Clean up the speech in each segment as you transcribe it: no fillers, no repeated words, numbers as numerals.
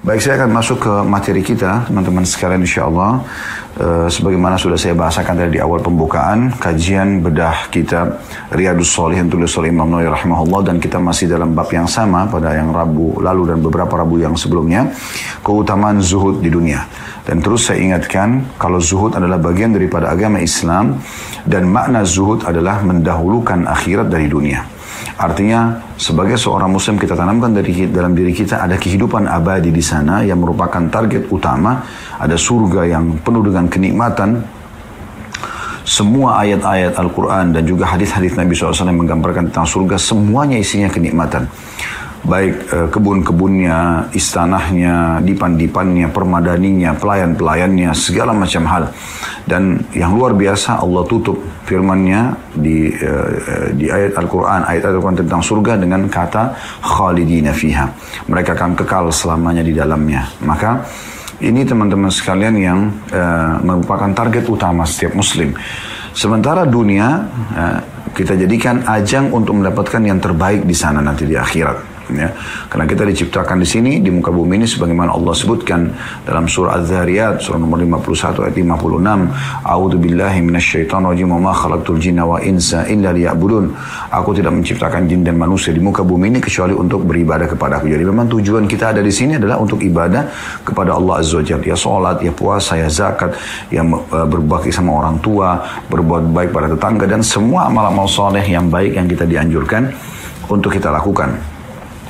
Baik, saya akan masuk ke materi kita, teman-teman sekalian, insyaAllah. Sebagaimana sudah saya bahasakan tadi di awal pembukaan, kajian bedah kitab Riyadhus Shalihin tulis oleh Imam Nawawi rahimahullah, dan kita masih dalam bab yang sama pada yang Rabu lalu dan beberapa Rabu yang sebelumnya, keutamaan zuhud di dunia. Dan terus saya ingatkan, kalau zuhud adalah bagian daripada agama Islam, dan makna zuhud adalah mendahulukan akhirat dari dunia. Artinya, sebagai seorang muslim kita tanamkan dalam diri kita ada kehidupan abadi di sana yang merupakan target utama. Ada surga yang penuh dengan kenikmatan. Semua ayat-ayat Al-Quran dan juga hadis-hadis Nabi SAW yang menggambarkan tentang surga, semuanya isinya kenikmatan. Baik kebun-kebunnya, istanahnya, dipan-dipannya, permadaninya, pelayan-pelayannya, segala macam hal. Dan yang luar biasa, Allah tutup firman-Nya di ayat Al-Quran, ayat Al-Quran tentang surga dengan kata khalidina fiha. Mereka akan kekal selamanya di dalamnya. Maka ini teman-teman sekalian yang merupakan target utama setiap muslim. Sementara dunia kita jadikan ajang untuk mendapatkan yang terbaik di sana nanti di akhirat. Ya, karena kita diciptakan di sini di muka bumi ini sebagaimana Allah sebutkan dalam surah Az-Zariyat surah nomor 51 ayat 56, a'udzubillahi minasyaitonir rajim, wa ma khalaqtul jinna wa insa illa liya'budun. Aku tidak menciptakan jin dan manusia di muka bumi ini kecuali untuk beribadah kepada Aku. Jadi memang tujuan kita ada di sini adalah untuk ibadah kepada Allah Azza wa Jalla. Ya salat, ya puasa, ya zakat, ya berbakti sama orang tua, berbuat baik pada tetangga, dan semua amal-amal soleh yang baik yang kita dianjurkan untuk kita lakukan.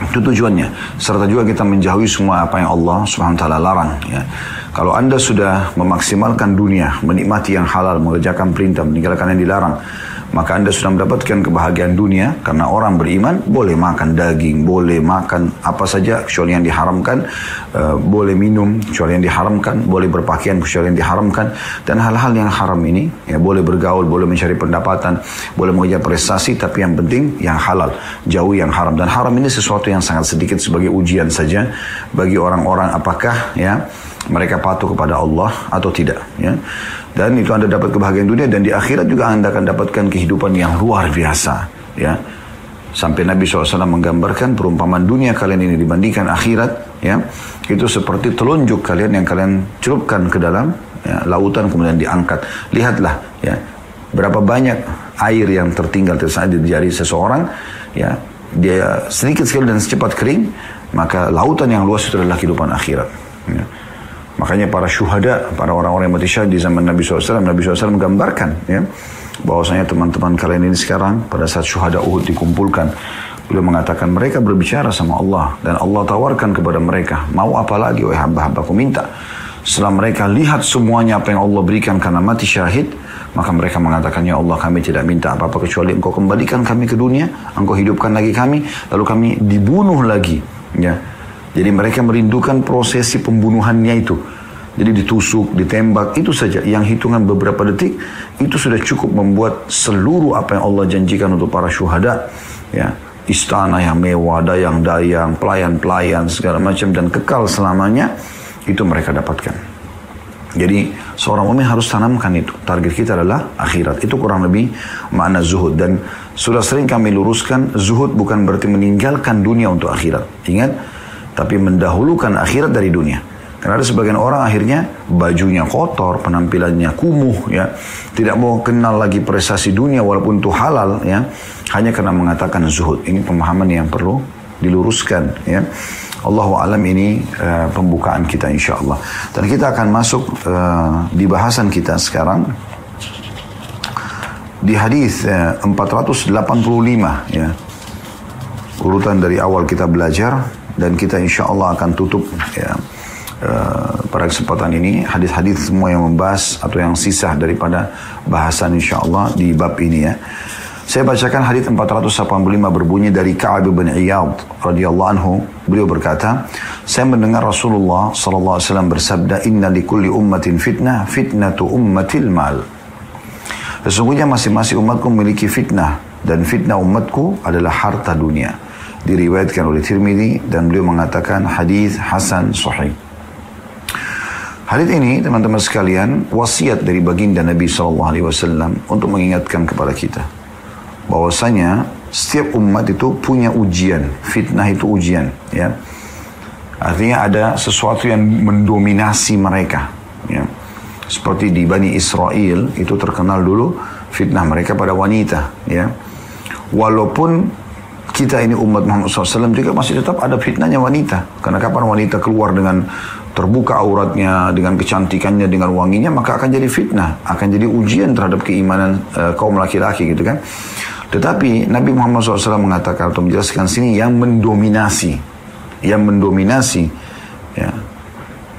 Itu tujuannya. Serta juga kita menjauhi semua apa yang Allah SWT larang. Ya. Kalau Anda sudah memaksimalkan dunia, menikmati yang halal, mengerjakan perintah, meninggalkan yang dilarang, maka Anda sudah mendapatkan kebahagiaan dunia. Karena orang beriman boleh makan daging, boleh makan apa saja kecuali yang diharamkan, boleh minum kecuali yang diharamkan, boleh berpakaian kecuali yang diharamkan, dan hal-hal yang haram ini ya, boleh bergaul, boleh mencari pendapatan, boleh mengejar prestasi, tapi yang penting yang halal, jauhi yang haram. Dan haram ini sesuatu yang sangat sedikit sebagai ujian saja bagi orang-orang apakah ya mereka patuh kepada Allah atau tidak ya. Dan itu Anda dapat kebahagiaan dunia, dan di akhirat juga Anda akan dapatkan kehidupan yang luar biasa ya. Sampai Nabi SAW menggambarkan perumpamaan dunia kalian ini dibandingkan akhirat ya, itu seperti telunjuk kalian yang kalian celupkan ke dalam ya, lautan kemudian diangkat. Lihatlah ya, berapa banyak air yang tertinggal tersisa di jari seseorang ya, dia sedikit sekali dan secepat kering, maka lautan yang luas itu adalah kehidupan akhirat ya. Makanya para syuhada, para orang-orang yang mati syahid di zaman Nabi SAW, Nabi SAW menggambarkan ya, bahwasanya teman-teman kalian ini sekarang pada saat syuhada Uhud dikumpulkan, beliau mengatakan mereka berbicara sama Allah, dan Allah tawarkan kepada mereka, mau apa lagi wahai hamba-hambaku, minta. Setelah mereka lihat semuanya apa yang Allah berikan karena mati syahid, maka mereka mengatakan, ya Allah, kami tidak minta apa-apa kecuali Engkau kembalikan kami ke dunia, Engkau hidupkan lagi kami, lalu kami dibunuh lagi ya. Jadi mereka merindukan prosesi pembunuhannya itu. Jadi ditusuk, ditembak, itu saja. Yang hitungan beberapa detik, itu sudah cukup membuat seluruh apa yang Allah janjikan untuk para syuhada. Ya, istana yang mewah, dayang-dayang, pelayan-pelayan, segala macam, dan kekal selamanya, itu mereka dapatkan. Jadi seorang mukmin harus tanamkan itu. Target kita adalah akhirat. Itu kurang lebih makna zuhud. Dan sudah sering kami luruskan, zuhud bukan berarti meninggalkan dunia untuk akhirat. Ingat, tapi mendahulukan akhirat dari dunia. Karena ada sebagian orang akhirnya bajunya kotor, penampilannya kumuh, ya, tidak mau kenal lagi prestasi dunia walaupun itu halal, ya, hanya karena mengatakan zuhud. Ini pemahaman yang perlu diluruskan, ya. Allahu a'lam. Ini pembukaan kita insyaallah. Dan kita akan masuk di bahasan kita sekarang di hadis 485, ya. Urutan dari awal kita belajar. Dan kita insya Allah akan tutup ya, pada kesempatan ini hadis-hadis semua yang membahas atau yang sisa daripada bahasan insya Allah di bab ini ya. Saya bacakan hadis 485 berbunyi dari Ka'ab bin Iyad radhiyallahu anhu. Beliau berkata, saya mendengar Rasulullah sallallahu alaihi wasallam bersabda, inna likulli ummatin fitnah, fitnatu ummatil mal. Sesungguhnya masing-masing umatku memiliki fitnah, dan fitnah umatku adalah harta dunia. Diriwayatkan oleh Tirmidzi, dan beliau mengatakan hadis hasan sahih. Hadis ini teman-teman sekalian wasiat dari baginda Nabi SAW untuk mengingatkan kepada kita bahwasanya setiap umat itu punya ujian, fitnah itu ujian, ya. Artinya ada sesuatu yang mendominasi mereka. Ya. Seperti di Bani Israel itu terkenal dulu fitnah mereka pada wanita. Ya. Walaupun kita ini umat Muhammad SAW juga masih tetap ada fitnahnya wanita. Karena kapan wanita keluar dengan terbuka auratnya, dengan kecantikannya, dengan wanginya, maka akan jadi fitnah. Akan jadi ujian terhadap keimanan kaum laki-laki gitu kan. Tetapi Nabi Muhammad SAW mengatakan atau menjelaskan sini yang mendominasi. Yang mendominasi ya,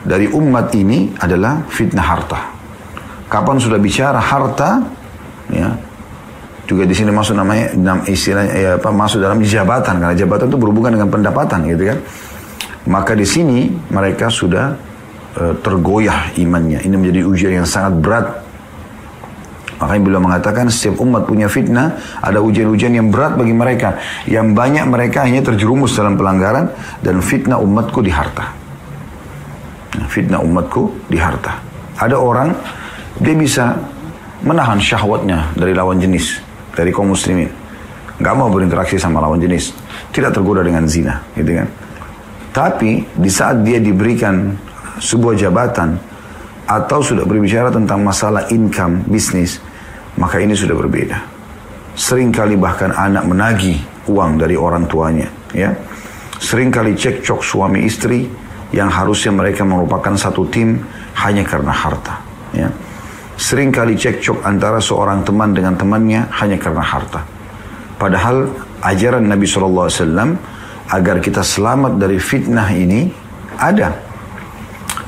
dari umat ini adalah fitnah harta. Kapan sudah bicara harta, ya, juga di sini masuk namanya istilahnya masuk dalam jabatan, karena jabatan itu berhubungan dengan pendapatan, gitu kan. Maka di sini mereka sudah tergoyah imannya. Ini menjadi ujian yang sangat berat. Makanya beliau mengatakan setiap umat punya fitnah, ada ujian-ujian yang berat bagi mereka. Yang banyak mereka hanya terjerumus dalam pelanggaran, dan fitnah umatku di harta. Fitnah umatku di harta. Ada orang, dia bisa menahan syahwatnya dari lawan jenis, dari kaum muslimin. Gak mau berinteraksi sama lawan jenis. Tidak tergoda dengan zina, gitu kan. Tapi di saat dia diberikan sebuah jabatan, atau sudah berbicara tentang masalah income, bisnis, maka ini sudah berbeda. Seringkali bahkan anak menagih uang dari orang tuanya. Ya. Seringkali cekcok suami istri, yang harusnya mereka merupakan satu tim hanya karena harta. Ya. Seringkali cekcok antara seorang teman dengan temannya hanya karena harta. Padahal ajaran Nabi SAW agar kita selamat dari fitnah ini ada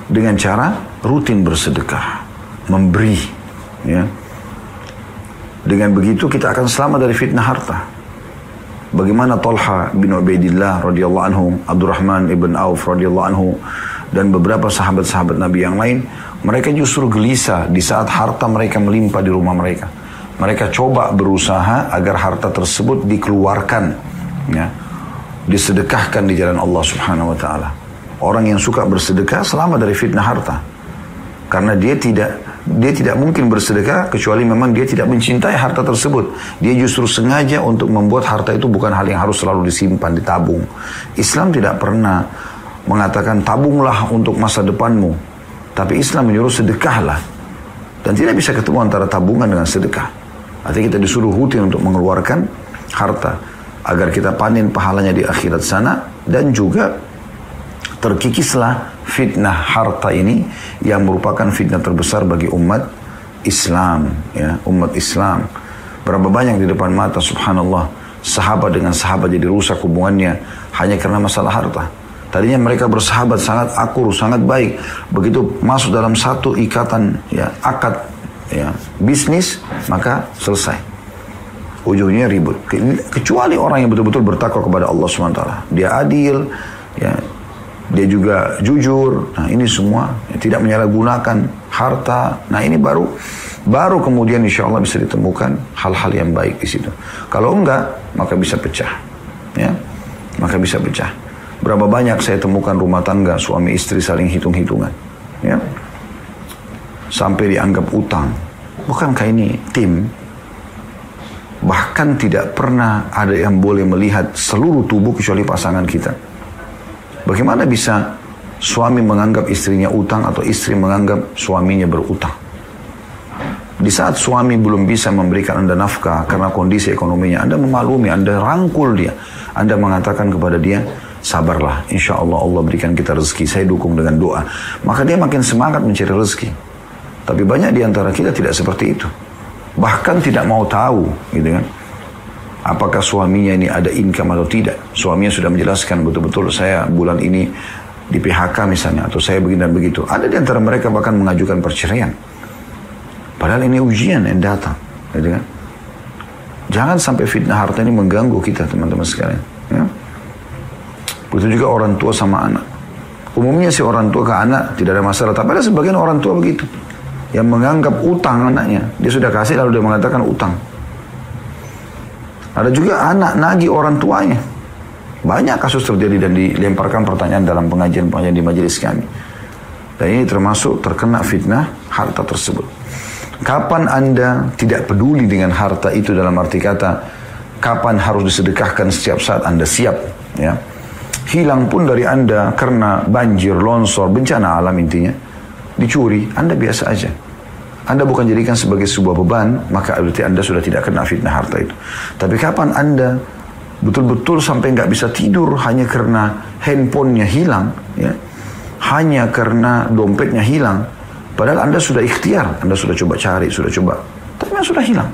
dengan cara rutin bersedekah, memberi. Ya. Dengan begitu kita akan selamat dari fitnah harta. Bagaimana Talha bin Ubaidillah radhiyallahu anhu, Abdurrahman ibn Auf radhiyallahu anhu, dan beberapa sahabat-sahabat Nabi yang lain, mereka justru gelisah di saat harta mereka melimpah di rumah mereka. Mereka coba berusaha agar harta tersebut dikeluarkan, ya, disedekahkan di jalan Allah Subhanahu wa taala. Orang yang suka bersedekah selamat dari fitnah harta. Karena dia tidak mungkin bersedekah kecuali memang dia tidak mencintai harta tersebut. Dia justru sengaja untuk membuat harta itu bukan hal yang harus selalu disimpan, ditabung. Islam tidak pernah mengatakan tabunglah untuk masa depanmu. Tapi Islam menyuruh sedekahlah. Dan tidak bisa ketemu antara tabungan dengan sedekah. Artinya kita disuruh rutin untuk mengeluarkan harta. Agar kita panen pahalanya di akhirat sana. Dan juga terkikislah fitnah harta ini yang merupakan fitnah terbesar bagi umat Islam, ya, umat Islam. Berapa banyak di depan mata, subhanallah, sahabat dengan sahabat jadi rusak hubungannya hanya karena masalah harta. Tadinya mereka bersahabat sangat akur, sangat baik. Begitu masuk dalam satu ikatan, ya, akad, ya, bisnis, maka selesai. Ujungnya ribut. Kecuali orang yang betul-betul bertakwa kepada Allah SWT. Dia adil, ya, dia juga jujur. Nah, ini semua ya, tidak menyalahgunakan harta. Nah, ini baru kemudian insya Allah bisa ditemukan hal-hal yang baik di situ. Kalau enggak, maka bisa pecah. Ya, maka bisa pecah. Berapa banyak saya temukan rumah tangga suami istri saling hitung-hitungan. Ya, sampai dianggap utang. Bukankah ini tim? Bahkan tidak pernah ada yang boleh melihat seluruh tubuh kecuali pasangan kita. Bagaimana bisa suami menganggap istrinya utang atau istri menganggap suaminya berutang? Di saat suami belum bisa memberikan Anda nafkah karena kondisi ekonominya, Anda memaklumi, Anda rangkul dia. Anda mengatakan kepada dia, sabarlah, insya Allah Allah berikan kita rezeki, saya dukung dengan doa. Maka dia makin semangat mencari rezeki. Tapi banyak di antara kita tidak seperti itu. Bahkan tidak mau tahu, gitu kan. Apakah suaminya ini ada income atau tidak. Suaminya sudah menjelaskan betul-betul saya bulan ini di PHK misalnya. Atau saya begini dan begitu. Ada di antara mereka bahkan mengajukan perceraian. Padahal ini ujian yang datang. Gitu kan? Jangan sampai fitnah harta ini mengganggu kita teman-teman sekalian. Ya? Begitu juga orang tua sama anak. Umumnya si orang tua ke anak tidak ada masalah. Tapi ada sebagian orang tua begitu. Yang menganggap utang anaknya. Dia sudah kasih lalu dia mengatakan utang. Ada juga anak nagih orang tuanya. Banyak kasus terjadi dan dilemparkan pertanyaan dalam pengajian-pengajian di majelis kami. Dan ini termasuk terkena fitnah harta tersebut. Kapan Anda tidak peduli dengan harta itu dalam arti kata, kapan harus disedekahkan setiap saat Anda siap. Ya. hilang pun dari Anda karena banjir, longsor, bencana alam intinya, dicuri, Anda biasa aja. Anda bukan jadikan sebagai sebuah beban, maka berarti Anda sudah tidak kena fitnah harta itu. Tapi kapan Anda betul-betul sampai nggak bisa tidur hanya karena handphonenya hilang, ya, hanya karena dompetnya hilang, padahal Anda sudah ikhtiar, Anda sudah coba cari, sudah coba, tapi sudah hilang.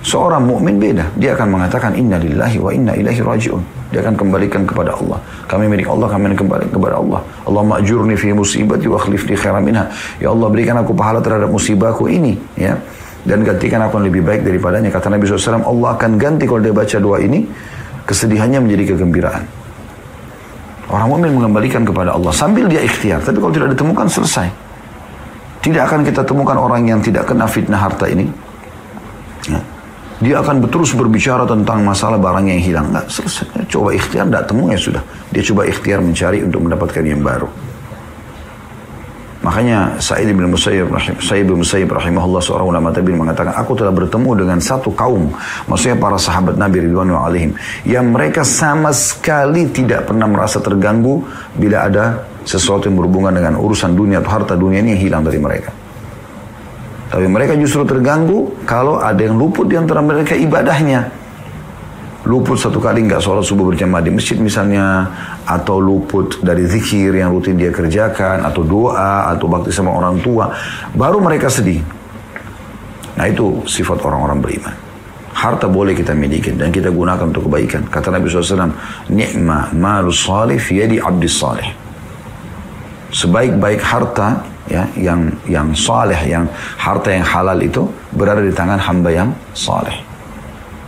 Seorang mukmin beda, dia akan mengatakan inna lillahi wa inna ilaihi raji'un. Dia akan kembalikan kepada Allah. Kami milik Allah, kami akan kembali kepada Allah. Allahumma ajurni fi musibati wa akhlif li khairan minha. Ya Allah, berikan aku pahala terhadap musibahku ini, ya. Dan gantikan aku yang lebih baik daripadanya. Kata Nabi SAW, Allah akan ganti kalau dia baca doa ini, kesedihannya menjadi kegembiraan. Orang mukmin mengembalikan kepada Allah sambil dia ikhtiar. Tapi kalau tidak ditemukan, selesai. Tidak akan kita temukan orang yang tidak kena fitnah harta ini, ya. Dia akan terus berbicara tentang masalah barangnya yang hilang. Nggak selesai. Coba ikhtiar, tidak temu ya sudah. Dia coba ikhtiar mencari untuk mendapatkan yang baru. Makanya Sa'id bin Musayyib rahimahullah, seorang ulama tabi'in, mengatakan, aku telah bertemu dengan satu kaum, maksudnya para sahabat Nabi ridwanullah alaihim, yang mereka sama sekali tidak pernah merasa terganggu bila ada sesuatu yang berhubungan dengan urusan dunia atau harta dunia ini yang hilang dari mereka. Tapi mereka justru terganggu kalau ada yang luput di antara mereka ibadahnya. Luput satu kali nggak sholat subuh berjamaah di masjid misalnya, atau luput dari zikir yang rutin dia kerjakan, atau doa, atau bakti sama orang tua, baru mereka sedih. Nah itu sifat orang-orang beriman. Harta boleh kita miliki dan kita gunakan untuk kebaikan. Kata Nabi SAW, ni'ma malus salih fi yadi abdis salih. Sebaik-baik harta, ya, yang saleh, yang harta yang halal itu berada di tangan hamba yang saleh.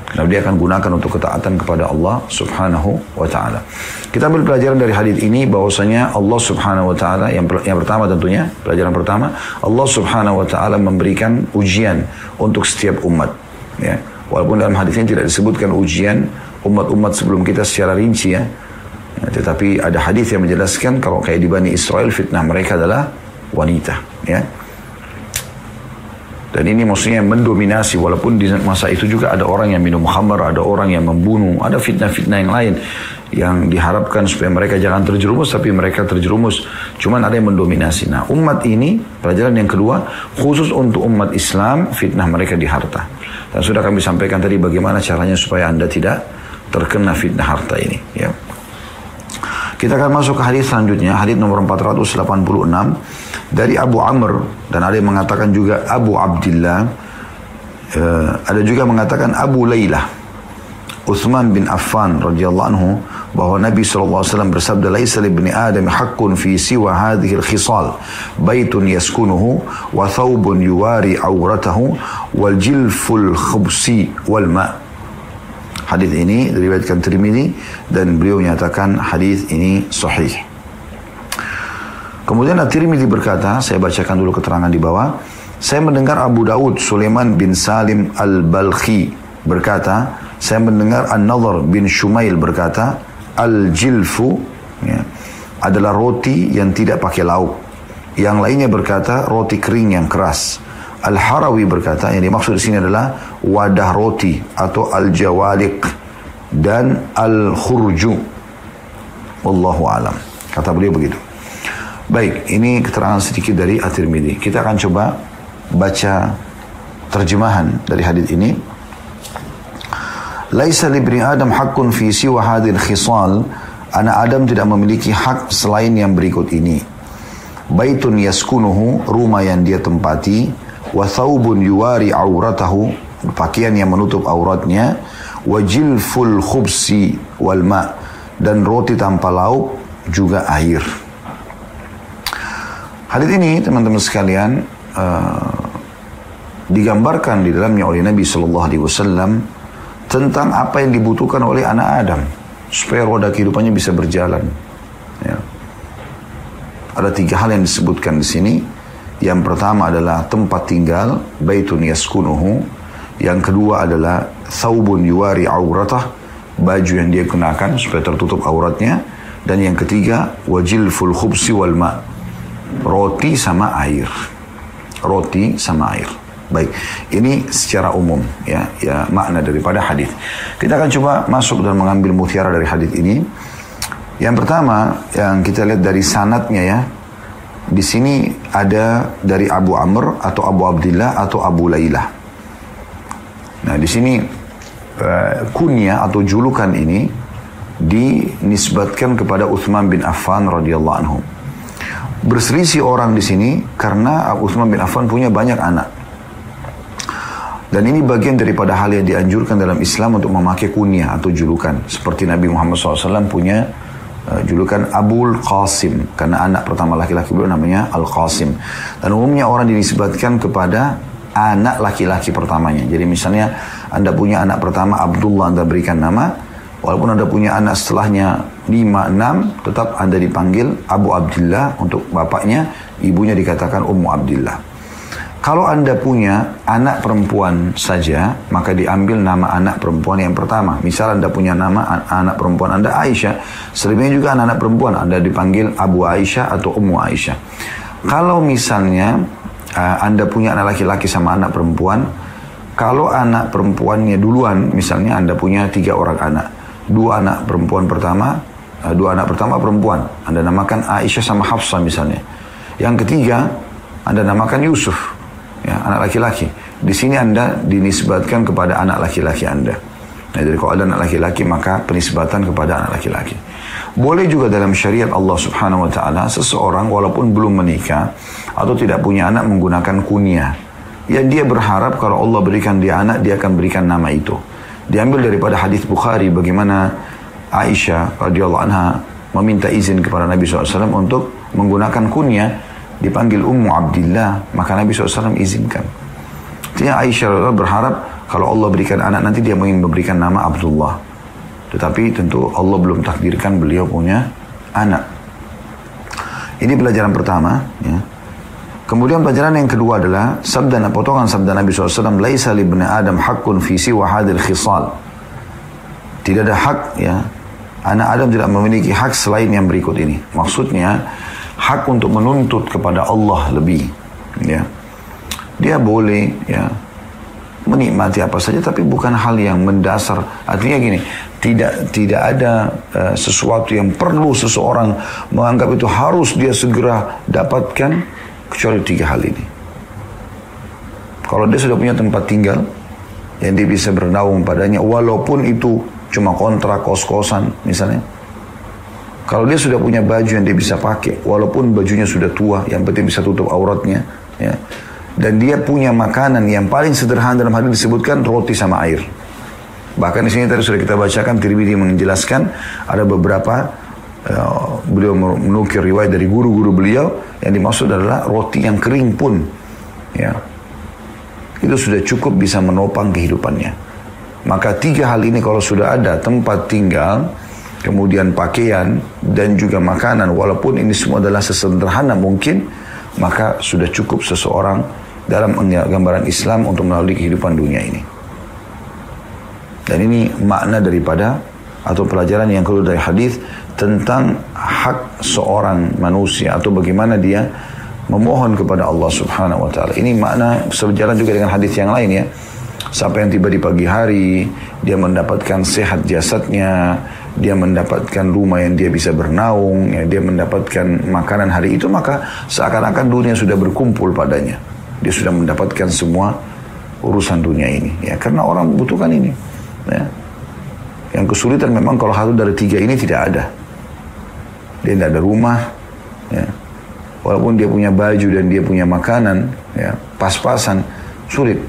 Karena dia akan gunakan untuk ketaatan kepada Allah Subhanahu wa taala. Kita ambil pelajaran dari hadis ini bahwasanya Allah Subhanahu wa taala, yang pertama tentunya, pelajaran pertama, Allah Subhanahu wa taala memberikan ujian untuk setiap umat, ya. Walaupun dalam hadis ini tidak disebutkan ujian umat-umat sebelum kita secara rinci, ya. Tetapi ada hadis yang menjelaskan kalau kayak di Bani Israel, fitnah mereka adalah wanita, ya. Dan ini maksudnya mendominasi, walaupun di masa itu juga ada orang yang minum khamar, ada orang yang membunuh, ada fitnah-fitnah yang lain yang diharapkan supaya mereka jangan terjerumus, tapi mereka terjerumus. Cuman ada yang mendominasi. Nah, umat ini, pelajaran yang kedua, khusus untuk umat Islam, fitnah mereka di harta. Dan sudah kami sampaikan tadi bagaimana caranya supaya Anda tidak terkena fitnah harta ini, ya. Kita akan masuk ke hadis selanjutnya, hadis nomor 486 dari Abu Amr, dan ada yang mengatakan juga Abu Abdillah, ada juga mengatakan Abu Laylah, Uthman bin Affan radhiyallahu anhu, bahwa Nabi SAW bersabda, laisa li ibni Adam haqqun fi siwa hadhihi al-khisal, baitun yaskunuhu wa thawbun yuwari awratahu wal jilful khubsi wal ma'. Hadis ini diriwayatkan Tirmidzi dan beliau menyatakan hadis ini sahih. Kemudian At-Tirmidzi berkata, saya bacakan dulu keterangan di bawah. Saya mendengar Abu Daud Sulaiman bin Salim Al-Balkhi berkata, saya mendengar An-Nadhr bin Shumail berkata, Al-Jilfu, ya, adalah roti yang tidak pakai lauk. Yang lainnya berkata roti kering yang keras. Al-Harawi berkata, yang dimaksud di sini adalah wadah roti atau al-jawaliq dan al-khurju. Wallahu alam. Kata beliau begitu. Baik, ini keterangan sedikit dari At-Tirmidzi. Kita akan coba baca terjemahan dari hadis ini. Laisa li ibni Adam haqqun fi siwa hadhil khisal. Anak Adam tidak memiliki hak selain yang berikut ini. Baitun yaskunuhu, rumah yang dia tempati. Wa thawbun yuwari auratahu, pakaian yang menutup auratnya. Wa jilful khubsi wal ma', dan roti tanpa lauk juga air. Hadis ini teman-teman sekalian digambarkan di dalamnya oleh Nabi SAW tentang apa yang dibutuhkan oleh anak Adam supaya roda kehidupannya bisa berjalan, ya. Ada 3 hal yang disebutkan di sini. Yang pertama adalah tempat tinggal, baitun yaskunuhu. Yang kedua adalah thawbun yuwari auratah, baju yang dia kenakan supaya tertutup auratnya. Dan yang ketiga, wajilful khubsi wal ma', roti sama air. Roti sama air. Baik, ini secara umum, ya makna daripada hadis. Kita akan coba masuk dan mengambil mutiara dari hadis ini. Yang pertama yang kita lihat dari sanadnya ya. Di sini ada dari Abu Amr atau Abu Abdillah atau Abu Lailah. Nah, di sini kunyah atau julukan ini dinisbatkan kepada Utsman bin Affan radhiyallahu anhu. Berselisih orang di sini karena Utsman bin Affan punya banyak anak. Dan ini bagian daripada hal yang dianjurkan dalam Islam untuk memakai kunyah atau julukan. Seperti Nabi Muhammad SAW punya julukan Abul Qasim, karena anak pertama laki-laki beliau namanya Al-Qasim. Dan umumnya orang dinisbatkan kepada anak laki-laki pertamanya. Jadi misalnya Anda punya anak pertama Abdullah, Anda berikan nama. Walaupun Anda punya anak setelahnya 5, 6, tetap Anda dipanggil Abu Abdillah untuk bapaknya, ibunya dikatakan Ummu Abdillah. Kalau Anda punya anak perempuan saja, maka diambil nama anak perempuan yang pertama. Misal Anda punya nama anak perempuan Anda Aisyah, selebihnya juga anak-anak perempuan Anda dipanggil Abu Aisyah atau Ummu Aisyah. Kalau misalnya Anda punya anak laki-laki sama anak perempuan, kalau anak perempuannya duluan, misalnya Anda punya 3 orang anak, 2 anak perempuan pertama, 2 anak pertama perempuan, Anda namakan Aisyah sama Hafsah misalnya. Yang ketiga, Anda namakan Yusuf. Ya, anak laki-laki. Di sini Anda dinisbatkan kepada anak laki-laki Anda. Nah, jadi kalau ada anak laki-laki maka penisbatan kepada anak laki-laki. Boleh juga dalam syariat Allah Subhanahu wa taala seseorang walaupun belum menikah atau tidak punya anak menggunakan kunyah. Ya, dia berharap kalau Allah berikan dia anak, dia akan berikan nama itu. Diambil daripada hadis Bukhari bagaimana Aisyah radhiyallahu anha meminta izin kepada Nabi SAW untuk menggunakan kunyah, dipanggil Ummu Abdillah, maka Nabi SAW izinkan. Artinya Aisyah berharap kalau Allah berikan anak nanti dia ingin memberikan nama Abdullah. Tetapi tentu Allah belum takdirkan beliau punya anak. Ini pelajaran pertama. Ya. Kemudian pelajaran yang kedua adalah potongan sabda Nabi SAW, "Laisa li ibni Adam haqqun fi siwa hadhil khisal." Tidak ada hak, ya. Anak Adam tidak memiliki hak selain yang berikut ini. Maksudnya hak untuk menuntut kepada Allah lebih, ya. Dia boleh, ya, menikmati apa saja, tapi bukan hal yang mendasar. Artinya gini, tidak ada sesuatu yang perlu seseorang menganggap itu harus dia segera dapatkan, kecuali 3 hal ini. Kalau dia sudah punya tempat tinggal yang dia bisa bernaung padanya, walaupun itu cuma kontrak kos-kosan misalnya. Kalau dia sudah punya baju yang dia bisa pakai, walaupun bajunya sudah tua, yang penting bisa tutup auratnya, ya. Dan dia punya makanan yang paling sederhana dalam hal ini disebutkan roti sama air. Bahkan di sini tadi sudah kita bacakan, Tirmidzi menjelaskan ada beberapa beliau menukir riwayat dari guru-guru beliau yang dimaksud adalah roti yang kering pun, ya, itu sudah cukup bisa menopang kehidupannya. Maka 3 hal ini kalau sudah ada, tempat tinggal, kemudian pakaian, dan juga makanan, walaupun ini semua adalah sesederhana mungkin, maka sudah cukup seseorang dalam gambaran Islam untuk melalui kehidupan dunia ini. Dan ini makna daripada atau pelajaran yang kedua dari hadis tentang hak seorang manusia atau bagaimana dia memohon kepada Allah Subhanahu wa taala. Ini makna sejalan juga dengan hadis yang lain, ya. Siapa yang tiba di pagi hari, dia mendapatkan sehat jasadnya, dia mendapatkan rumah yang dia bisa bernaung, ya, dia mendapatkan makanan hari itu, maka seakan-akan dunia sudah berkumpul padanya. Dia sudah mendapatkan semua urusan dunia ini, ya, karena orang membutuhkan ini, ya. Yang kesulitan memang kalau satu dari 3 ini tidak ada. Dia tidak ada rumah, ya. Walaupun dia punya baju dan dia punya makanan, ya, pas-pasan, sulit.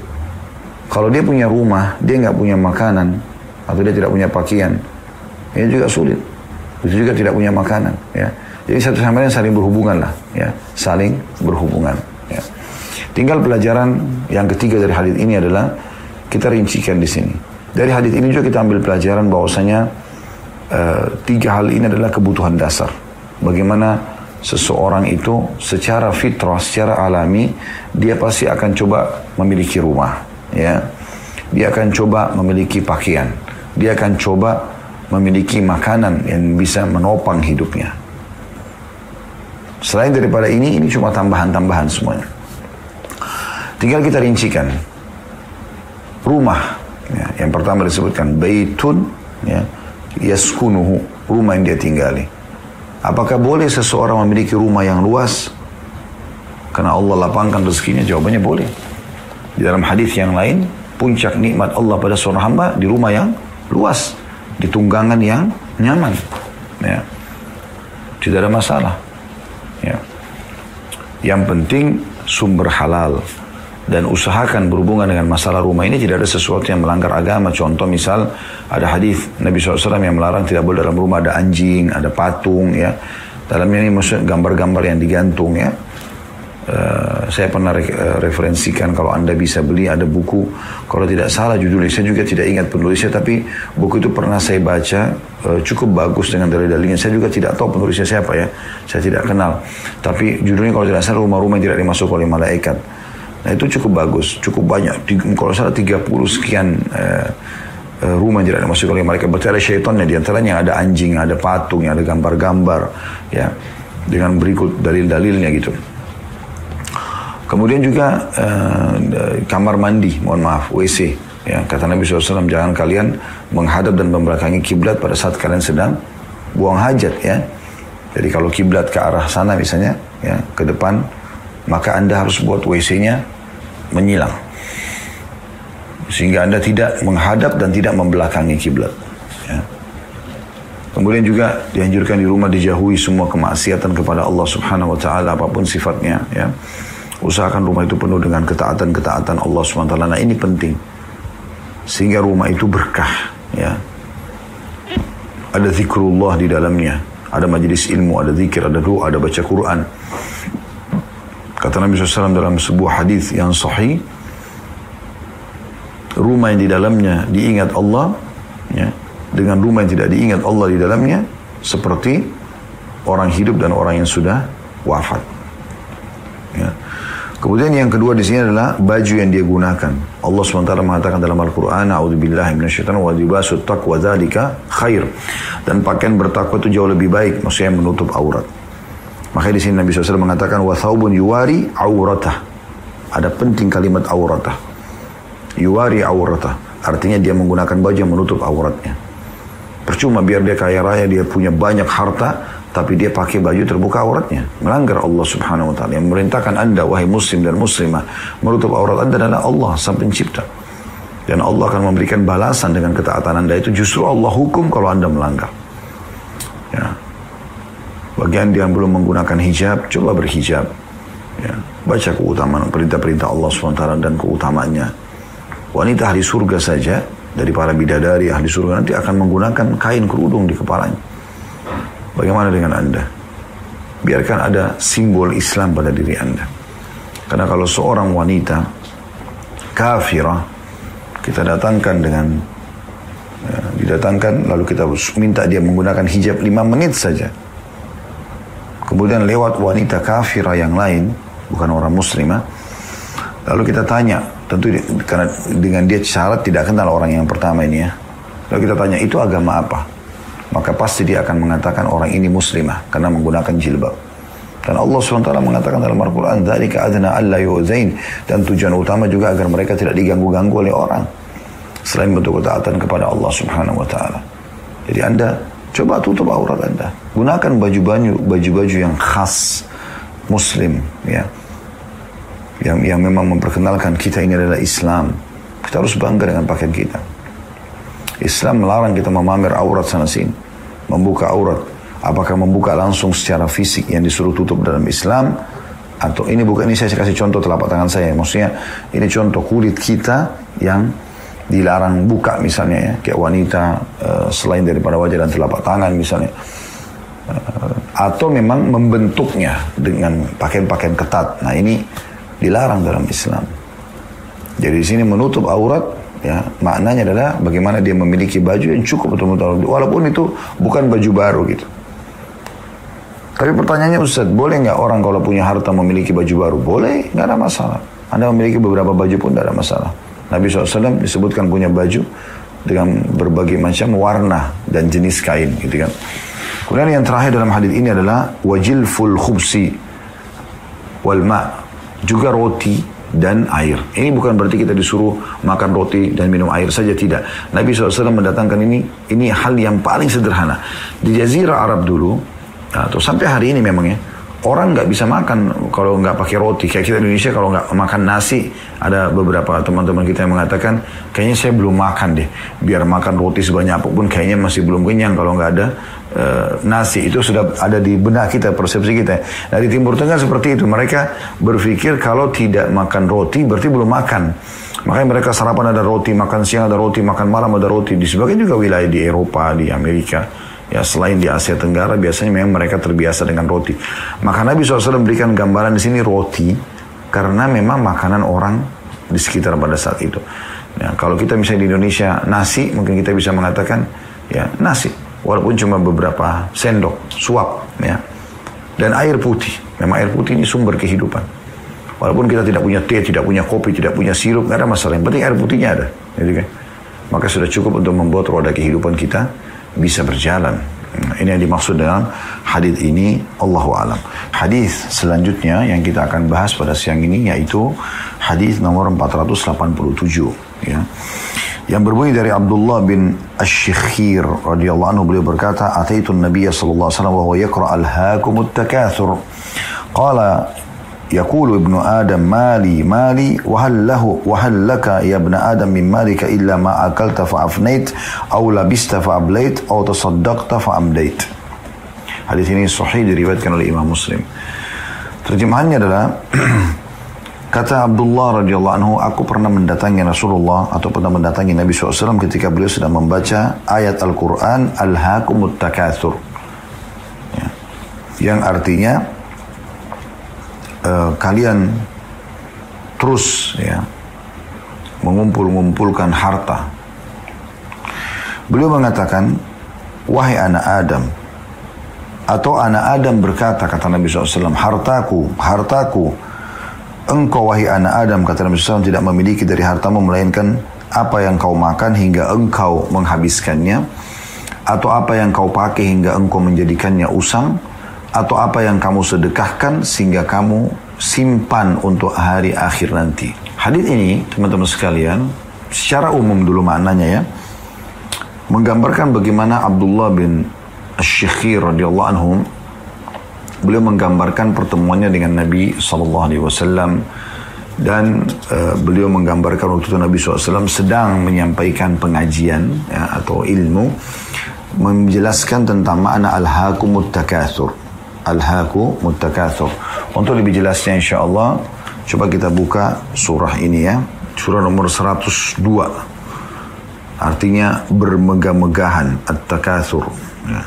Kalau dia punya rumah, dia nggak punya makanan, atau dia tidak punya pakaian, ini juga sulit. Itu juga tidak punya makanan, ya. Jadi satu sama lain saling berhubungan lah, ya, saling berhubungan, ya. Tinggal pelajaran yang ketiga dari hadis ini adalah kita rincikan di sini. Dari hadis ini juga kita ambil pelajaran bahwasanya 3 hal ini adalah kebutuhan dasar. Bagaimana seseorang itu secara fitrah, secara alami, dia pasti akan coba memiliki rumah, ya. Dia akan coba memiliki pakaian. Dia akan coba memiliki makanan yang bisa menopang hidupnya. Selain daripada ini cuma tambahan-tambahan semuanya. Tinggal kita rincikan. Rumah, ya, yang pertama disebutkan baitun, ya, yaskunuhu, rumah yang dia tinggali. Apakah boleh seseorang memiliki rumah yang luas karena Allah lapangkan rezekinya? Jawabannya boleh. Di dalam hadis yang lain, puncak nikmat Allah pada seorang hamba di rumah yang luas, di tunggangan yang nyaman. Ya. Tidak ada masalah. Ya. Yang penting sumber halal. Dan usahakan berhubungan dengan masalah rumah ini tidak ada sesuatu yang melanggar agama. Contoh misal ada hadis Nabi SAW yang melarang tidak boleh dalam rumah ada anjing, ada patung ya. Dalamnya ini maksudnya gambar-gambar yang digantung ya. Saya pernah referensikan, kalau Anda bisa beli, ada buku, kalau tidak salah judulnya, saya juga tidak ingat penulisnya, tapi buku itu pernah saya baca, cukup bagus dengan dalil-dalilnya. Saya juga tidak tahu penulisnya siapa ya, saya tidak kenal. Tapi judulnya kalau tidak salah, rumah-rumah yang tidak dimasuk oleh malaikat. Nah itu cukup bagus, cukup banyak. Kalau salah 30 sekian rumah yang tidak dimasuk oleh malaikat. Berarti ada syaitannya, diantaranya ada anjing, ada patung, ada gambar-gambar, ya, dengan berikut dalil-dalilnya gitu. Kemudian juga kamar mandi, mohon maaf, WC. Ya, kata Nabi SAW, jangan kalian menghadap dan membelakangi kiblat pada saat kalian sedang buang hajat. Ya. Jadi kalau kiblat ke arah sana misalnya, ya, ke depan, maka Anda harus buat WC-nya menyilang. Sehingga Anda tidak menghadap dan tidak membelakangi kiblat. Ya. Kemudian juga dianjurkan di rumah dijauhi semua kemaksiatan kepada Allah Subhanahu Wa Taala apapun sifatnya. Ya. Usahakan rumah itu penuh dengan ketaatan-ketaatan Allah SWT. Nah ini penting. Sehingga rumah itu berkah. Ya. Ada zikrullah di dalamnya. Ada majelis ilmu, ada zikir, ada doa, ada baca Quran. Kata Nabi SAW dalam sebuah hadis yang sahih, rumah yang di dalamnya diingat Allah, ya, dengan rumah yang tidak diingat Allah di dalamnya, seperti orang hidup dan orang yang sudah wafat. Ya. Kemudian yang kedua di sini adalah baju yang dia gunakan. Allah SWT mengatakan dalam Al-Quran, "A'udzubillahi minasyaitonir rajim, wa libasut taqwa dzalika khair." Dan pakaian bertakwa itu jauh lebih baik, maksudnya menutup aurat. Makanya di sini Nabi SAW mengatakan, "Wa thawbun yuwari auratah." Ada penting kalimat auratah. Yuwari auratah, artinya dia menggunakan baju yang menutup auratnya. Percuma biar dia kaya raya, dia punya banyak harta, tapi dia pakai baju terbuka auratnya, melanggar Allah Subhanahu Wa Taala. Yang memerintahkan Anda, wahai muslim dan muslimah, menutup aurat Anda adalah Allah sang pencipta. Dan Allah akan memberikan balasan dengan ketaatan Anda itu. Justru Allah hukum kalau Anda melanggar. Ya. Bagi Anda yang belum menggunakan hijab, coba berhijab. Ya. Baca keutamaan perintah-perintah Allah SWT dan keutamaannya. Wanita ahli surga saja, dari para bidadari ahli surga nanti akan menggunakan kain kerudung di kepalanya. Bagaimana dengan Anda? Biarkan ada simbol Islam pada diri Anda. Karena kalau seorang wanita kafirah, kita datangkan dengan didatangkan, lalu kita minta dia menggunakan hijab 5 menit saja. Kemudian lewat wanita kafirah yang lain, bukan orang muslimah, lalu kita tanya, tentu karena dengan dia syarat tidak kenal orang yang pertama ini ya. Lalu kita tanya, itu agama apa? Maka pasti dia akan mengatakan orang ini muslimah karena menggunakan jilbab. Dan Allah SWT mengatakan dalam Al-Quran, "Dzalika adna alla yu'zain." Dan tujuan utama juga agar mereka tidak diganggu-ganggu oleh orang. Selain bentuk ketaatan kepada Allah Subhanahu Wa Taala. Jadi Anda coba tutup aurat Anda. Gunakan baju-baju yang khas Muslim, ya, yang memang memperkenalkan kita ini adalah Islam. Kita harus bangga dengan pakaian kita. Islam melarang kita memamer aurat sana sini, membuka aurat. Apakah membuka langsung secara fisik yang disuruh tutup dalam Islam, atau ini bukan, ini saya kasih contoh telapak tangan saya, maksudnya ini contoh kulit kita yang dilarang buka misalnya ya, kayak wanita selain daripada wajah dan telapak tangan misalnya, atau memang membentuknya dengan pakaian-pakaian ketat. Nah ini dilarang dalam Islam. Jadi di sini menutup aurat, ya, maknanya adalah bagaimana dia memiliki baju yang cukup untuk menutup aurat, walaupun itu bukan baju baru gitu. Tapi pertanyaannya, Ustaz, boleh nggak orang kalau punya harta memiliki baju baru? Boleh, nggak ada masalah. Anda memiliki beberapa baju pun tidak ada masalah. Nabi SAW disebutkan punya baju dengan berbagai macam warna dan jenis kain, gitu kan. Kemudian yang terakhir dalam hadis ini adalah wajilful khubsi wal ma', juga roti dan air. Ini bukan berarti kita disuruh makan roti dan minum air saja, tidak. Nabi SAW mendatangkan ini hal yang paling sederhana. Di Jazirah Arab dulu, Atau sampai hari ini memang ya, orang nggak bisa makan kalau nggak pakai roti. Kayak kita Indonesia kalau nggak makan nasi, ada beberapa teman-teman kita yang mengatakan, kayaknya saya belum makan deh. Biar makan roti sebanyak apapun, kayaknya masih belum kenyang kalau nggak ada nasi. Itu sudah ada di benak kita, persepsi kita. Nah di Timur Tengah seperti itu. Mereka berpikir kalau tidak makan roti berarti belum makan. Makanya mereka sarapan ada roti, makan siang ada roti, makan malam ada roti. Di sebagian juga wilayah di Eropa, di Amerika. Ya selain di Asia Tenggara biasanya memang mereka terbiasa dengan roti. Maka Nabi SAW berikan gambaran di sini roti karena memang makanan orang di sekitar pada saat itu. Ya, kalau kita misalnya di Indonesia nasi, mungkin kita bisa mengatakan ya nasi, walaupun cuma beberapa sendok, suap, ya. Dan air putih. Memang air putih ini sumber kehidupan. Walaupun kita tidak punya teh, tidak punya kopi, tidak punya sirup, nggak ada masalah. Yang penting air putihnya ada, gitu kan? Maka sudah cukup untuk membuat roda kehidupan kita bisa berjalan. Ini yang dimaksud dalam hadis ini, Allahu a'lam. Hadis selanjutnya yang kita akan bahas pada siang ini yaitu hadis nomor 487 ya. Yang berbunyi dari Abdullah bin Asy-Syikhir radhiyallahu anhu, beliau berkata, "Ataitun Nabiy sallallahu alaihi wasallam wa huwa yaqra alhaakumut takatsur." Qala يقول ابن آدم مالي مالي وهل لك يا ابن آدم من مالك إلا ما أكلت فأفنيت أو لبست فأبليت أو تصدقت فأمديت. Hadis ini sahih diriwayatkan oleh Imam Muslim. Terjemahannya adalah kata Abdullah radhiyallahu anhu, aku pernah mendatangi Rasulullah atau pernah mendatangi Nabi SAW ketika beliau sedang membaca ayat Al-Quran Alhaakumut Takatsur, ya, yang artinya kalian terus ya mengumpulkan harta. Beliau mengatakan, wahai anak Adam, atau anak Adam berkata, kata Nabi SAW, hartaku, engkau wahai anak Adam, kata Nabi SAW, tidak memiliki dari hartamu melainkan apa yang kau makan hingga engkau menghabiskannya, atau apa yang kau pakai hingga engkau menjadikannya usang, atau apa yang kamu sedekahkan sehingga kamu simpan untuk hari akhir nanti. Hadis ini, teman-teman sekalian, secara umum dulu maknanya ya, menggambarkan bagaimana Abdullah bin Asy-Syikhir radhiyallahu anhu, beliau menggambarkan pertemuannya dengan Nabi SAW, dan beliau menggambarkan waktu itu Nabi SAW sedang menyampaikan pengajian ya, atau ilmu, menjelaskan tentang makna alhaakumut takatsur. Alhaakumut takatsur. Untuk lebih jelasnya insyaAllah, coba kita buka surah ini ya. Surah nomor 102. Artinya bermegah-megahan. At-takatsur. Ya.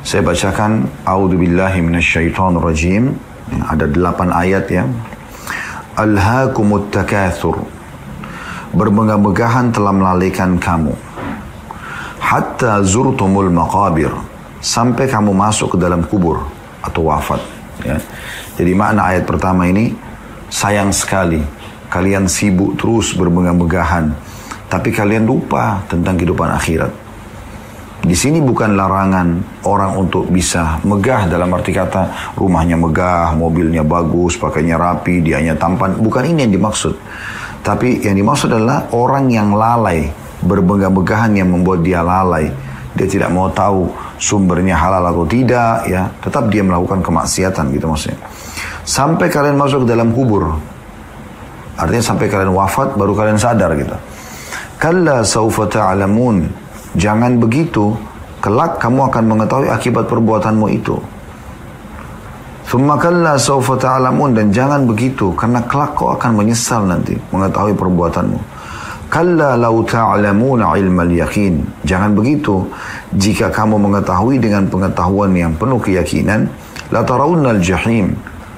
Saya bacakan. A'udzubillahi minasyaitonirrajim. Ya, ada 8 ayat ya. Alhaakumut takatsur. Bermegah-megahan telah melalaikan kamu. Hatta zurtumul maqabir. Sampai kamu masuk ke dalam kubur atau wafat. Ya. Jadi makna ayat pertama ini, sayang sekali kalian sibuk terus bermegah-megahan, tapi kalian lupa tentang kehidupan akhirat. Di sini bukan larangan orang untuk bisa megah dalam arti kata rumahnya megah, mobilnya bagus, pakainya rapi, dianya tampan. Bukan ini yang dimaksud. Tapi yang dimaksud adalah orang yang lalai, bermegah-megahan yang membuat dia lalai. Dia tidak mau tahu sumbernya halal atau tidak, ya, tetap dia melakukan kemaksiatan gitu maksudnya. Sampai kalian masuk ke dalam kubur. Artinya sampai kalian wafat baru kalian sadar gitu. Kalla saufa ta'lamun. Jangan begitu, kelak kamu akan mengetahui akibat perbuatanmu itu. Thumma kalla saufa ta'lamun, dan jangan begitu karena kelak kau akan menyesal nanti mengetahui perbuatanmu. Kalla law ta'lamuna ilmal yaqin. Jangan begitu, jika kamu mengetahui dengan pengetahuan yang penuh keyakinan, la tarawunnal jahim.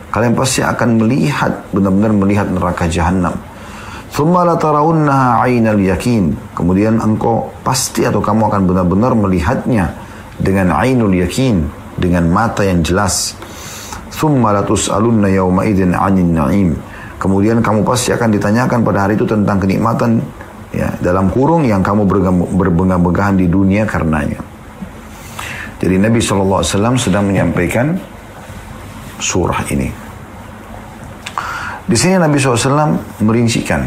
Kalian pasti akan melihat, benar-benar melihat neraka jahanam. Thumma la tarawunnaha 'ainal yaqin. Kemudian engkau pasti atau kamu akan benar-benar melihatnya dengan 'ainul yaqin, dengan mata yang jelas. Thumma la tus'alunna yawma idzin 'anil na'im. Kemudian kamu pasti akan ditanyakan pada hari itu tentang kenikmatan ya, dalam kurung yang kamu berbengah-bengahan di dunia karenanya. Jadi Nabi SAW sedang menyampaikan surah ini. Di sini Nabi SAW merincikan,